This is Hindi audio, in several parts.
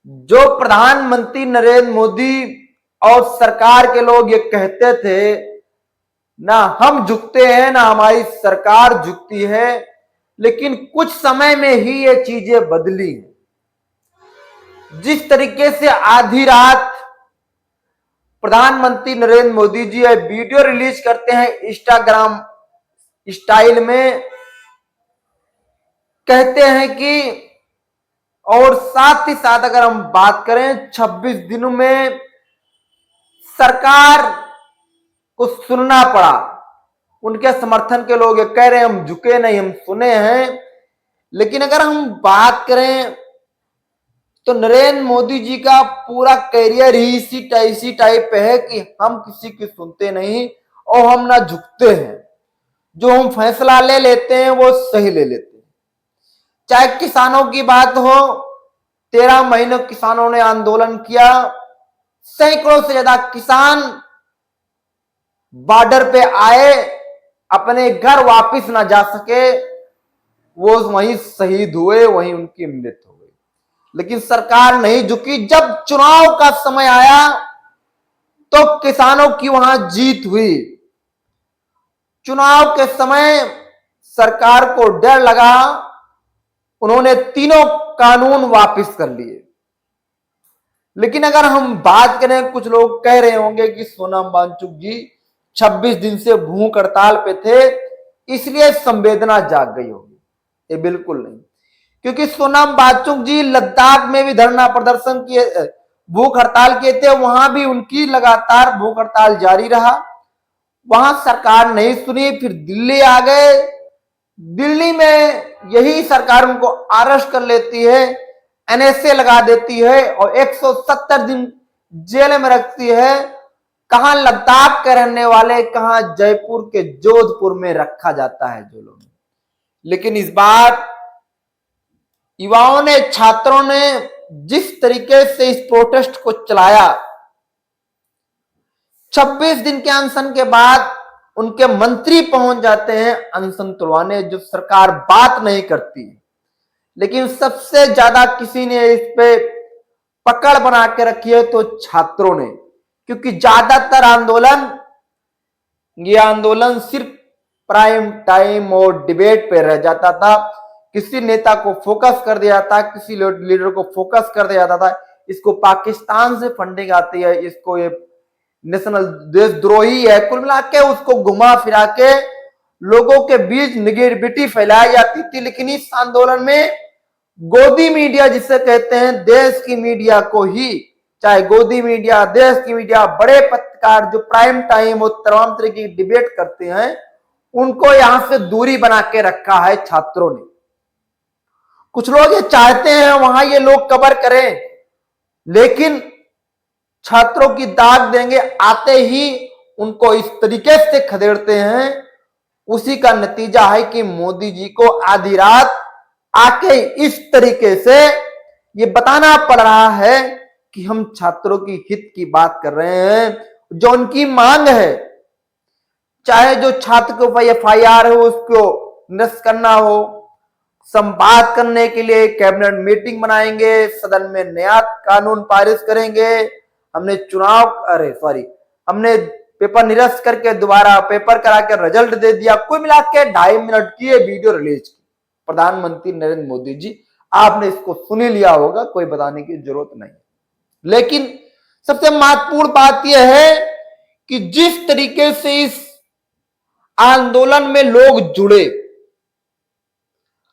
जो प्रधानमंत्री नरेंद्र मोदी और सरकार के लोग ये कहते थे, ना हम झुकते हैं ना हमारी सरकार झुकती है, लेकिन कुछ समय में ही ये चीजें बदली। जिस तरीके से आधी रात प्रधानमंत्री नरेंद्र मोदी जी वीडियो रिलीज करते हैं इंस्टाग्राम स्टाइल में, कहते हैं कि, और साथ ही साथ अगर हम बात करें 26 दिनों में सरकार को सुनना पड़ा। उनके समर्थन के लोग ये कह रहे हैं हम झुके नहीं, हम सुने हैं। लेकिन अगर हम बात करें तो नरेंद्र मोदी जी का पूरा करियर ही इसी टाइप पे है कि हम किसी की सुनते नहीं और हम ना झुकते हैं। जो हम फैसला ले लेते हैं वो सही ले लेते हैं। चाहे किसानों की बात हो, 13 महीनों किसानों ने आंदोलन किया, सैकड़ों से ज्यादा किसान बॉर्डर पे आए, अपने घर वापस ना जा सके, वो वहीं शहीद हुए, वहीं उनकी मृत्यु हो गई। लेकिन सरकार नहीं झुकी। जब चुनाव का समय आया तो किसानों की वहां जीत हुई। चुनाव के समय सरकार को डर लगा, उन्होंने तीनों कानून वापस कर लिए। लेकिन अगर हम बात करें, कुछ लोग कह रहे होंगे कि सोनम वांगचुक जी 26 दिन से भूख हड़ताल पे थे इसलिए संवेदना जाग गई होगी। ये बिल्कुल नहीं, क्योंकि सोनम वांगचुक जी लद्दाख में भी धरना प्रदर्शन किए, भूख हड़ताल किए थे, वहां भी उनकी लगातार भूख हड़ताल जारी रहा। वहां सरकार नहीं सुनी, फिर दिल्ली आ गए। दिल्ली में यही सरकार उनको अरेस्ट कर लेती है, एनएसए लगा देती है और 170 दिन जेल में रखती है। कहां लद्दाख के रहने वाले, कहां जयपुर के जोधपुर में रखा जाता है जो लोग। लेकिन इस बार युवाओं ने, छात्रों ने जिस तरीके से इस प्रोटेस्ट को चलाया, 26 दिन के अनशन के बाद उनके मंत्री पहुंच जाते हैं अनशन तोड़वाने, जो सरकार बात नहीं करती। लेकिन सबसे ज्यादा किसी ने इस पे पकड़ बना के रखी है तो छात्रों ने, क्योंकि ज्यादातर ये आंदोलन सिर्फ प्राइम टाइम और डिबेट पे रह जाता था। किसी नेता को फोकस कर दिया जाता, किसी लीडर को फोकस कर दिया जाता था। इसको पाकिस्तान से फंडिंग आती है, इसको ये नेशनल देशद्रोही है, कुल मिला के उसको घुमा फिरा के लोगों के बीच निगेटिविटी फैलाई जाती थी। लेकिन इस आंदोलन में गोदी मीडिया जिसे कहते हैं, देश की मीडिया को ही, चाहे गोदी मीडिया, देश की मीडिया, बड़े पत्रकार जो प्राइम टाइम और तमाम तरह की डिबेट करते हैं, उनको यहां से दूरी बना के रखा है छात्रों ने। कुछ लोग ये चाहते हैं वहां ये लोग कवर करें, लेकिन छात्रों की दाग देंगे, आते ही उनको इस तरीके से खदेड़ते हैं। उसी का नतीजा है कि मोदी जी को आधी रात आके इस तरीके से ये बताना पड़ रहा है कि हम छात्रों की हित की बात कर रहे हैं, जो उनकी मांग है। चाहे जो छात्र के ऊपर एफआईआर हो उसको निरस्त करना हो, संवाद करने के लिए कैबिनेट मीटिंग बनाएंगे, सदन में नया कानून पारित करेंगे। हमने हमने पेपर निरस्त करके दोबारा पेपर करा के रिजल्ट दे दिया। कुल मिला के 2.5 मिनट की ये वीडियो रिलीज की प्रधानमंत्री नरेंद्र मोदी जी। आपने इसको सुन ही लिया होगा, कोई बताने की जरूरत नहीं। लेकिन सबसे महत्वपूर्ण बात यह है कि जिस तरीके से इस आंदोलन में लोग जुड़े,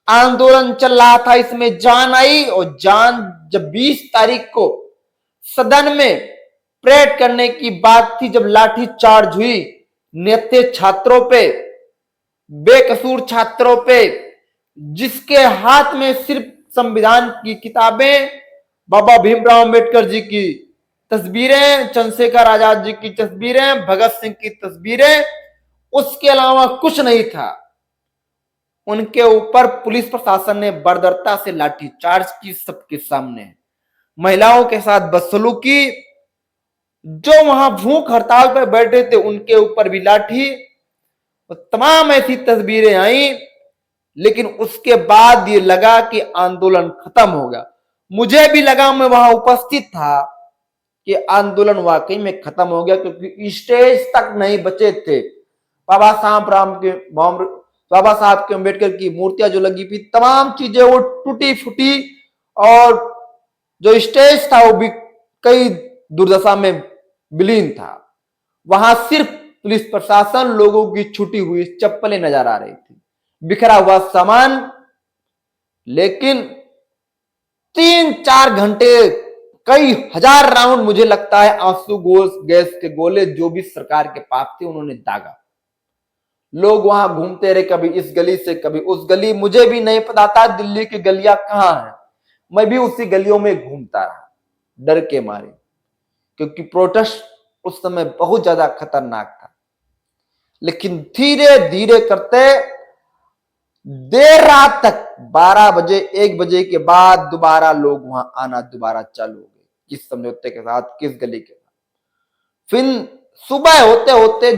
आंदोलन चल रहा था, इसमें जान आई, और जान जब 20 तारीख को सदन में परेड करने की बात थी, जब लाठी चार्ज हुई नेते छात्रों पे, बेकसूर छात्रों पे, जिसके हाथ में सिर्फ संविधान की किताबें, बाबा भीमराव अंबेडकर जी की तस्वीरें, चंद्रशेखर आजाद जी की तस्वीरें, भगत सिंह की तस्वीरें, उसके अलावा कुछ नहीं था। उनके ऊपर पुलिस प्रशासन ने बर्बरता से लाठीचार्ज की, सबके सामने महिलाओं के साथ बदसलूकी। जो वहां भूख हड़ताल पर बैठे थे उनके ऊपर भी लाठी, तमाम ऐसी तस्वीरें आई। लेकिन उसके बाद ये लगा कि आंदोलन खत्म हो गया। मुझे भी लगा, मैं वहां उपस्थित था, कि आंदोलन वाकई में खत्म हो गया, क्योंकि स्टेज तक नहीं बचे थे। बाबा साहब के अम्बेडकर की मूर्तियां जो लगी थी, तमाम चीजें वो टूटी फूटी, और जो स्टेज था वो भी कई दुर्दशा में विलीन था। वहां सिर्फ पुलिस प्रशासन, लोगों की छूटी हुई चप्पलें नजर आ रही थी, बिखरा हुआ सामान। लेकिन 3-4 घंटे, कई हजार राउंड, मुझे लगता है आंसू गैस के गोले जो भी सरकार के पास थे उन्होंने दागा। लोग वहां घूमते रहे, कभी इस गली से कभी उस गली। मुझे भी नहीं पता था दिल्ली की गलियां कहां हैं, मैं भी उसी गलियों में घूमता रहा डर के मारे, क्योंकि प्रोटेस्ट उस समय बहुत ज्यादा खतरनाक था। लेकिन धीरे धीरे करते देर रात तक, 12 बजे 1 बजे के बाद दोबारा लोग वहां आना दोबारा चालू हो गए, किस समझौते के साथ, किस गली के साथ। फिर सुबह होते होते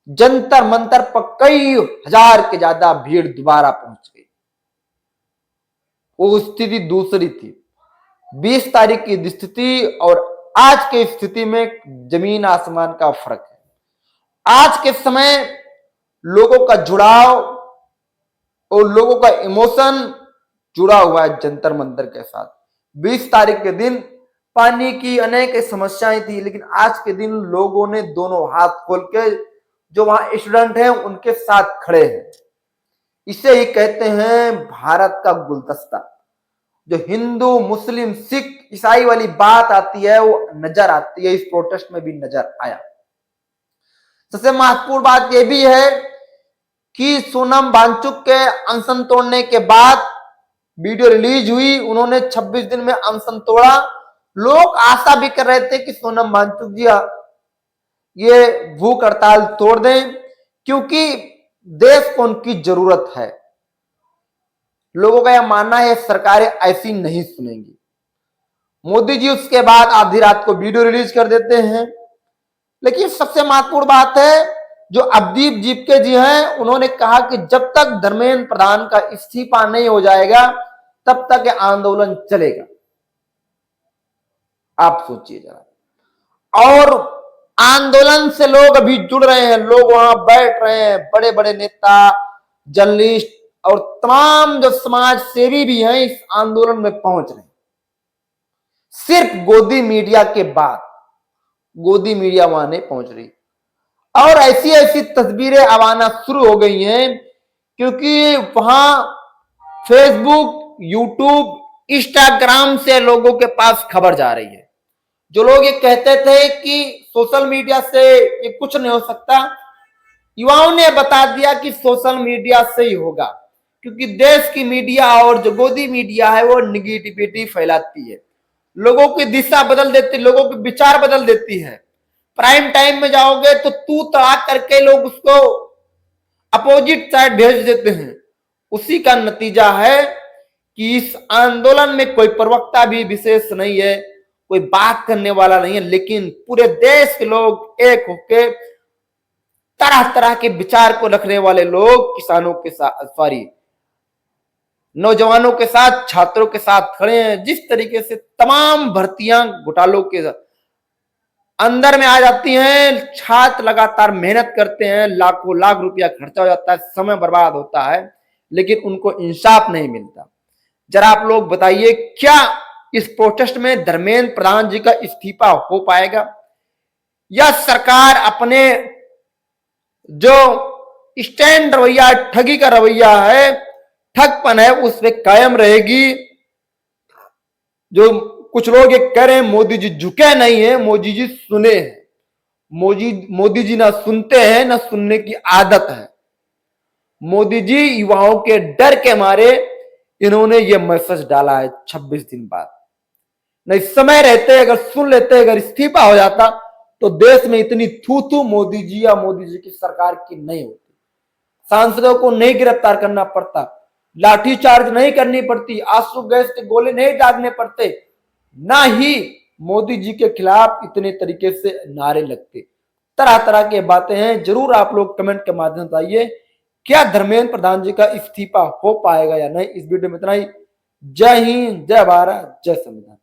जंतर मंतर पर कई हजार के ज्यादा भीड़ दोबारा पहुंच गई। वो स्थिति दूसरी थी। 20 तारीख की स्थिति और आज की स्थिति में जमीन आसमान का फर्क है। आज के समय लोगों का जुड़ाव और लोगों का इमोशन जुड़ा हुआ है जंतर मंतर के साथ। 20 तारीख के दिन पानी की अनेक समस्याएं थी, लेकिन आज के दिन लोगों ने दोनों हाथ खोल के, जो वहां स्टूडेंट हैं उनके साथ खड़े हैं। इसे ही कहते हैं भारत का गुलदस्ता। जो हिंदू मुस्लिम सिख ईसाई वाली बात आती है वो नजर आती है, इस प्रोटेस्ट में भी नजर आया। सबसे महत्वपूर्ण बात यह भी है कि सोनम वांगचुक के अनशन तोड़ने के बाद वीडियो रिलीज हुई, उन्होंने 26 दिन में अनशन तोड़ा। लोग आशा भी कर रहे थे कि सोनम वांगचुक जी ये भूख हड़ताल तोड़ दें, क्योंकि देश को उनकी जरूरत है। लोगों का यह मानना है सरकारें ऐसी नहीं सुनेंगी। मोदी जी उसके बाद आधी रात को वीडियो रिलीज कर देते हैं। लेकिन सबसे महत्वपूर्ण बात है, जो अवदीप जीपके जी हैं, उन्होंने कहा कि जब तक धर्मेंद्र प्रधान का इस्तीफा नहीं हो जाएगा तब तक आंदोलन चलेगा। आप सोचिए जरा। और आंदोलन से लोग अभी जुड़ रहे हैं, लोग वहां बैठ रहे हैं, बड़े बड़े नेता, जर्नलिस्ट और तमाम जो समाज सेवी भी हैं इस आंदोलन में पहुंच रहे हैं। सिर्फ गोदी मीडिया के बाद, गोदी मीडिया वहां नहीं पहुंच रही। और ऐसी ऐसी तस्वीरें अब आना शुरू हो गई हैं, क्योंकि वहां फेसबुक, यूट्यूब, इंस्टाग्राम से लोगों के पास खबर जा रही है। जो लोग ये कहते थे कि सोशल मीडिया से ये कुछ नहीं हो सकता, युवाओं ने बता दिया कि सोशल मीडिया से ही होगा, क्योंकि देश की मीडिया और जो गोदी मीडिया है वो निगेटिविटी फैलाती है, लोगों की दिशा बदल देती, लोगों के विचार बदल देती है। प्राइम टाइम में जाओगे तो तू तड़ाक करके लोग उसको अपोजिट साइड भेज देते हैं। उसी का नतीजा है कि इस आंदोलन में कोई प्रवक्ता भी विशेष नहीं है, कोई बात करने वाला नहीं है, लेकिन पूरे देश के लोग एक होके, तरह तरह के विचार को रखने वाले लोग किसानों के साथ, सॉरी, नौजवानों के साथ, छात्रों के साथ खड़े हैं। जिस तरीके से तमाम भर्तियां घोटालों के अंदर में आ जाती हैं, छात्र लगातार मेहनत करते हैं, लाखों लाख रुपया खर्चा हो जाता है, समय बर्बाद होता है, लेकिन उनको इंसाफ नहीं मिलता। जरा आप लोग बताइए, क्या इस प्रोटेस्ट में धर्मेंद्र प्रधान जी का इस्तीफा हो पाएगा, या सरकार अपने जो स्टैंड रवैया, ठगी का रवैया है, ठगपन है, उस पर कायम रहेगी? जो कुछ लोग ये कह रहे हैं मोदी जी झुके नहीं है, मोदी जी सुने हैं। मोदी जी ना सुनते हैं, ना सुनने की आदत है। मोदी जी युवाओं के डर के मारे इन्होंने ये मैसेज डाला है 26 दिन बाद। नहीं, समय रहते अगर सुन लेते, अगर इस्तीफा हो जाता तो देश में इतनी थू थू मोदी जी या मोदी जी की सरकार की नहीं होती। सांसदों को नहीं गिरफ्तार करना पड़ता, लाठीचार्ज नहीं करनी पड़ती, आंसू गैस के गोले नहीं दागने पड़ते, ना ही मोदी जी के खिलाफ इतने तरीके से नारे लगते। तरह तरह की बातें हैं। जरूर आप लोग कमेंट के माध्यम से बताइए, क्या धर्मेंद्र प्रधान जी का इस्तीफा हो पाएगा या नहीं। इस वीडियो में इतना ही। जय हिंद, जय भारत, जय संविधान।